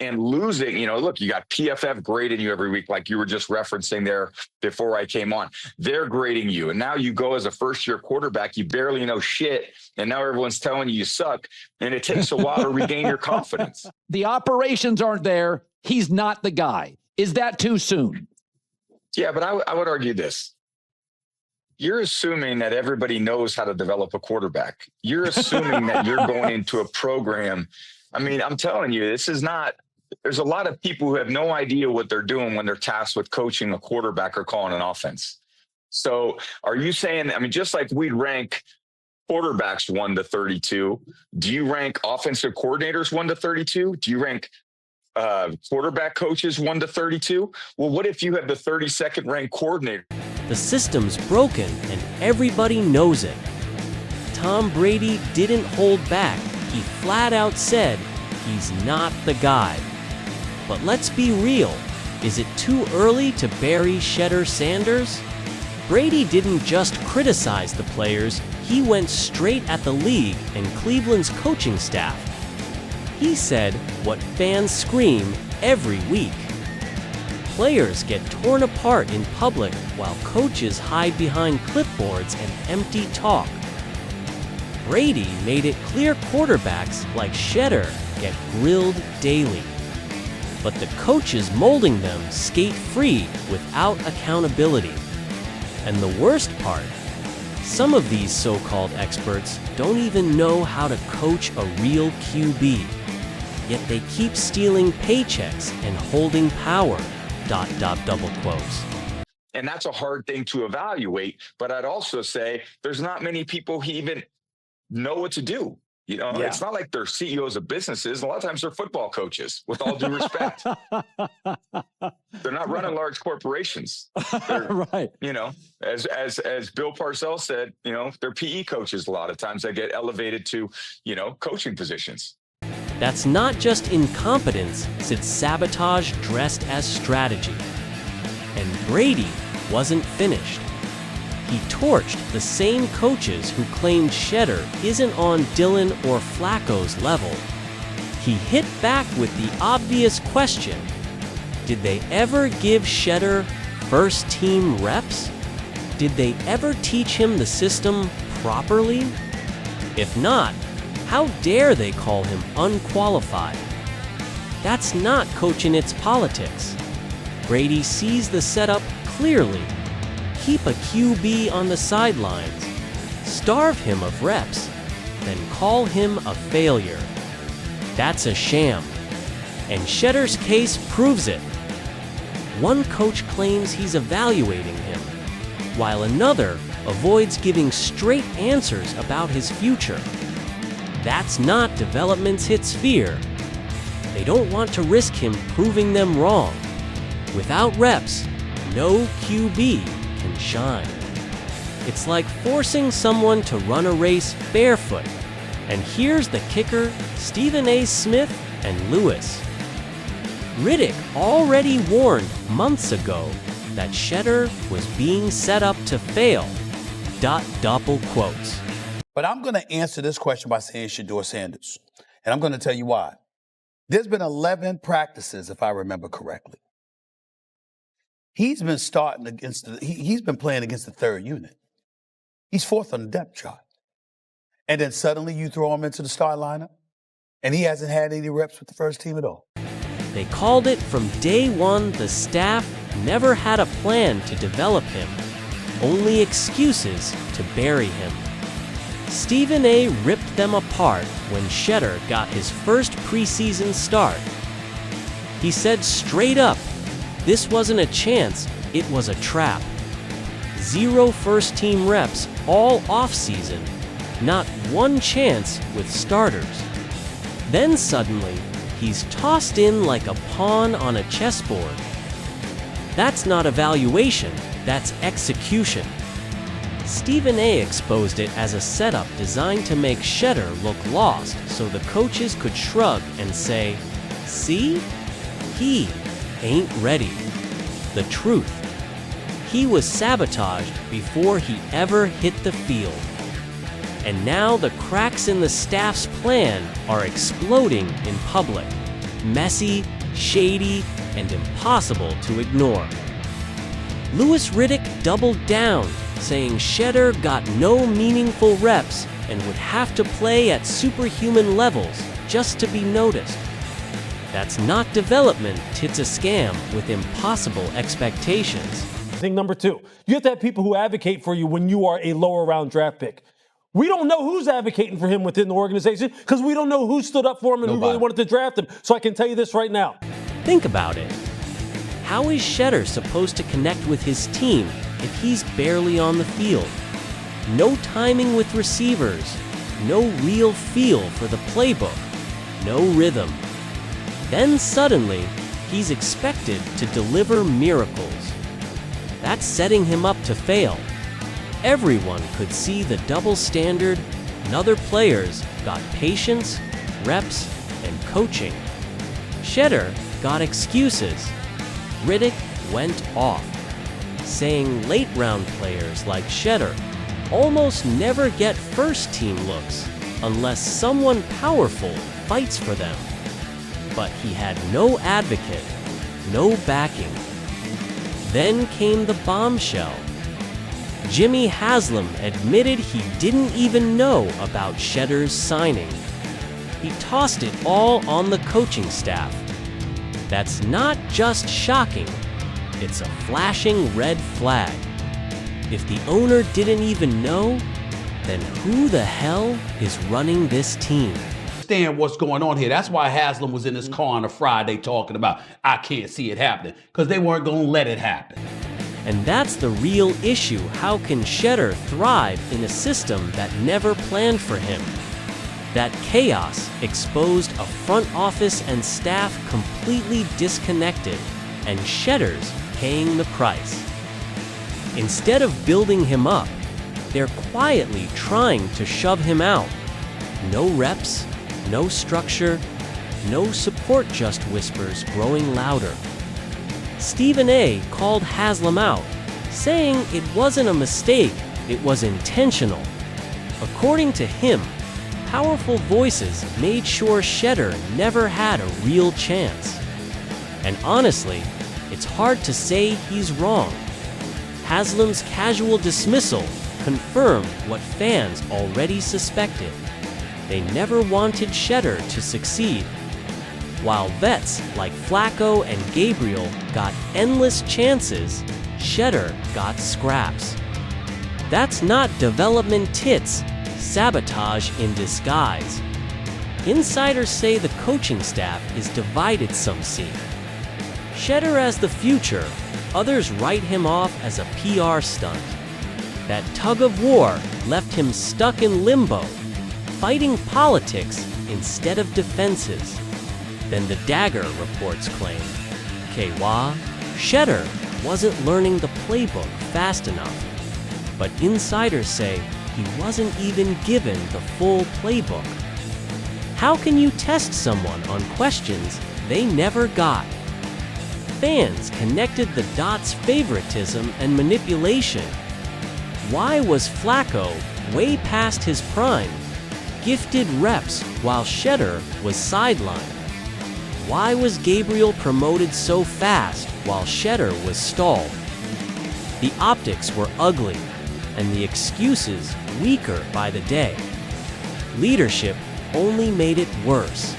and losing, look, you got PFF grading you every week, like you were just referencing there before I came on. They're grading you. And now you go as a first-year quarterback, you barely know shit, and now everyone's telling you suck, and it takes a while to regain your confidence. The operations aren't there. He's not the guy. Is that too soon? Yeah, but I would argue this. You're assuming that everybody knows how to develop a quarterback. You're assuming that you're going into a program. I mean, I'm telling you, this is not – there's a lot of people who have no idea what they're doing when they're tasked with coaching a quarterback or calling an offense. So are you saying – I mean, just like we'd rank quarterbacks 1 to 32, do you rank offensive coordinators 1 to 32? Do you rank quarterback coaches 1 to 32? Well, what if you have the 32nd ranked coordinator? The system's broken, and everybody knows it. Tom Brady didn't hold back. He flat out said he's not the guy. But let's be real. Is it too early to bury Shedeur Sanders? Brady didn't just criticize the players. He went straight at the league and Cleveland's coaching staff. He said what fans scream every week. Players get torn apart in public while coaches hide behind clipboards and empty talk. Brady made it clear quarterbacks like Shedeur get grilled daily. But the coaches molding them skate free without accountability. And the worst part, some of these so-called experts don't even know how to coach a real QB. Yet they keep stealing paychecks and holding power. ... double quotes. And that's a hard thing to evaluate. But I'd also say there's not many people who even know what to do. It's not like they're CEOs of businesses. A lot of times they're football coaches, with all due respect. They're not running large corporations. Right. As Bill Parcells said, they're PE coaches a lot of times that get elevated to, coaching positions. That's not just incompetence, it's sabotage dressed as strategy. And Brady wasn't finished. He torched the same coaches who claimed Shedeur isn't on Dylan or Flacco's level. He hit back with the obvious question: did they ever give Shedeur first-team reps? Did they ever teach him the system properly? If not, how dare they call him unqualified? That's not coaching its politics. Brady sees the setup clearly. Keep a QB on the sidelines, starve him of reps, then call him a failure. That's a sham. And Shedeur's case proves it. One coach claims he's evaluating him, while another avoids giving straight answers about his future. That's not development's hit sphere. They don't want to risk him proving them wrong. Without reps, no QB can shine. It's like forcing someone to run a race barefoot. And here's the kicker: Stephen A. Smith and Lewis. Riddick already warned months ago that Shedeur was being set up to fail. Double quotes. But I'm going to answer this question by saying Shedeur Sanders. And I'm going to tell you why. There's been 11 practices, if I remember correctly. He's been he's been playing against the third unit. He's fourth on the depth chart. And then suddenly you throw him into the start lineup, and he hasn't had any reps with the first team at all. They called it from day one. The staff never had a plan to develop him, only excuses to bury him. Stephen A. ripped them apart when Shedeur got his first preseason start. He said straight up, this wasn't a chance, it was a trap. 0 first-team reps all offseason, not one chance with starters. Then suddenly, he's tossed in like a pawn on a chessboard. That's not evaluation, that's execution. Stephen A. exposed it as a setup designed to make Shedeur look lost so the coaches could shrug and say, see? He ain't ready. The truth. He was sabotaged before he ever hit the field. And now the cracks in the staff's plan are exploding in public. messy, shady, and impossible to ignore. Louis Riddick doubled down, saying Shedeur got no meaningful reps and would have to play at superhuman levels just to be noticed. That's not development, it's a scam with impossible expectations. Thing number two, you have to have people who advocate for you when you are a lower round draft pick. We don't know who's advocating for him within the organization because we don't know who stood up for him and who really wanted to draft him. So I can tell you this right now. Think about it. How is Shedeur supposed to connect with his team if he's barely on the field? No timing with receivers, no real feel for the playbook, no rhythm. Then suddenly, he's expected to deliver miracles. That's setting him up to fail. Everyone could see the double standard, and other players got patience, reps, and coaching. Shedeur got excuses. Riddick went off, saying late-round players like Shedeur almost never get first-team looks unless someone powerful fights for them. But he had no advocate, no backing. Then came the bombshell. Jimmy Haslam admitted he didn't even know about Shedeur's signing. He tossed it all on the coaching staff. That's not just shocking, it's a flashing red flag. If the owner didn't even know, then who the hell is running this team? Understand what's going on here. That's why Haslam was in his car on a Friday talking about, I can't see it happening, because they weren't going to let it happen. And that's the real issue. How can Shedeur thrive in a system that never planned for him? That chaos exposed a front office and staff completely disconnected, and Shedeur's paying the price. Instead of building him up, they're quietly trying to shove him out. No reps, no structure, no support, just whispers growing louder. Stephen A. called Haslam out, saying it wasn't a mistake, it was intentional. According to him, powerful voices made sure Shedeur never had a real chance. And honestly, it's hard to say he's wrong. Haslam's casual dismissal confirmed what fans already suspected. They never wanted Shedeur to succeed. While vets like Flacco and Gabriel got endless chances, Shedeur got scraps. That's not development tits, sabotage in disguise. Insiders say the coaching staff is divided, some see. Shedeur as the future, others write him off as a PR stunt. That tug of war left him stuck in limbo, fighting politics instead of defenses. Then the dagger, reports claim. Kewa, Shedeur wasn't learning the playbook fast enough. But insiders say he wasn't even given the full playbook. How can you test someone on questions they never got? Fans connected the dots: favoritism and manipulation. Why was Flacco, way past his prime, gifted reps while Shedeur was sidelined? Why was Gabriel promoted so fast while Shedeur was stalled? The optics were ugly, and the excuses weaker by the day. Leadership only made it worse.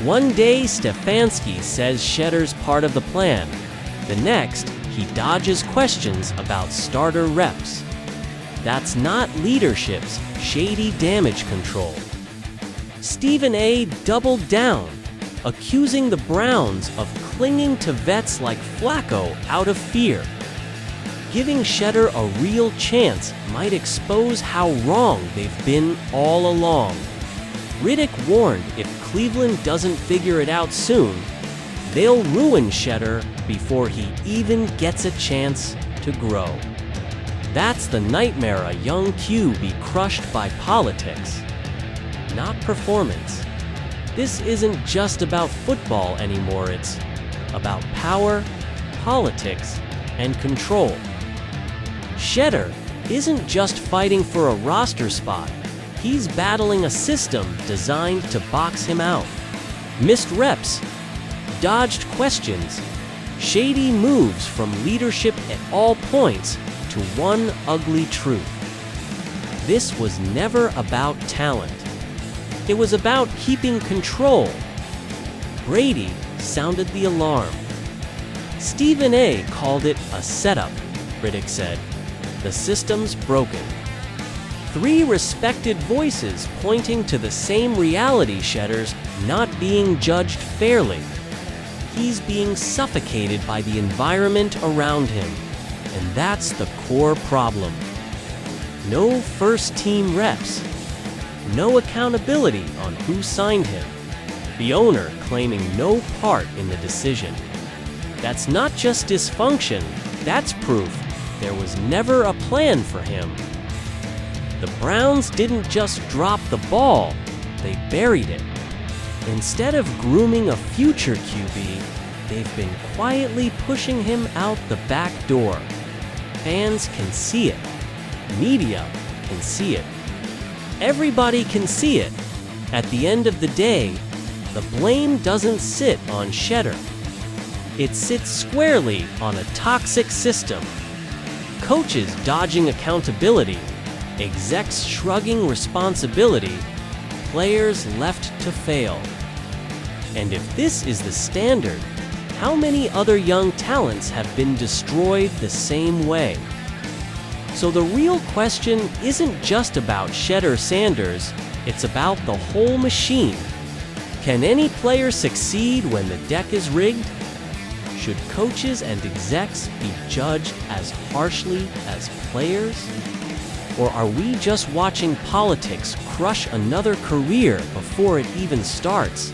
One day, Stefanski says Shedeur's part of the plan. The next, he dodges questions about starter reps. That's not leadership's shady damage control. Stephen A. doubled down, accusing the Browns of clinging to vets like Flacco out of fear. Giving Shedeur a real chance might expose how wrong they've been all along. Riddick warned if Cleveland doesn't figure it out soon, they'll ruin Shedeur before he even gets a chance to grow. That's the nightmare a young Q be crushed by politics, not performance. This isn't just about football anymore, it's about power, politics, and control. Shedeur isn't just fighting for a roster spot, he's battling a system designed to box him out. missed reps, dodged questions, shady moves from leadership at all points to one ugly truth. This was never about talent. It was about keeping control. Brady sounded the alarm. Stephen A. called it a setup, critics said. The system's broken. 3 respected voices pointing to the same reality, Shedeurs not being judged fairly. He's being suffocated by the environment around him, and that's the core problem. No first-team reps. No accountability on who signed him. The owner claiming no part in the decision. That's not just dysfunction, that's proof there was never a plan for him. The Browns didn't just drop the ball, they buried it. Instead of grooming a future QB, they've been quietly pushing him out the back door. Fans can see it. Media can see it. Everybody can see it. At the end of the day, the blame doesn't sit on Shedeur. It sits squarely on a toxic system. Coaches dodging accountability, execs shrugging responsibility, players left to fail. And if this is the standard, how many other young talents have been destroyed the same way? So the real question isn't just about Shedeur Sanders, it's about the whole machine. Can any player succeed when the deck is rigged? Should coaches and execs be judged as harshly as players? Or are we just watching politics crush another career before it even starts?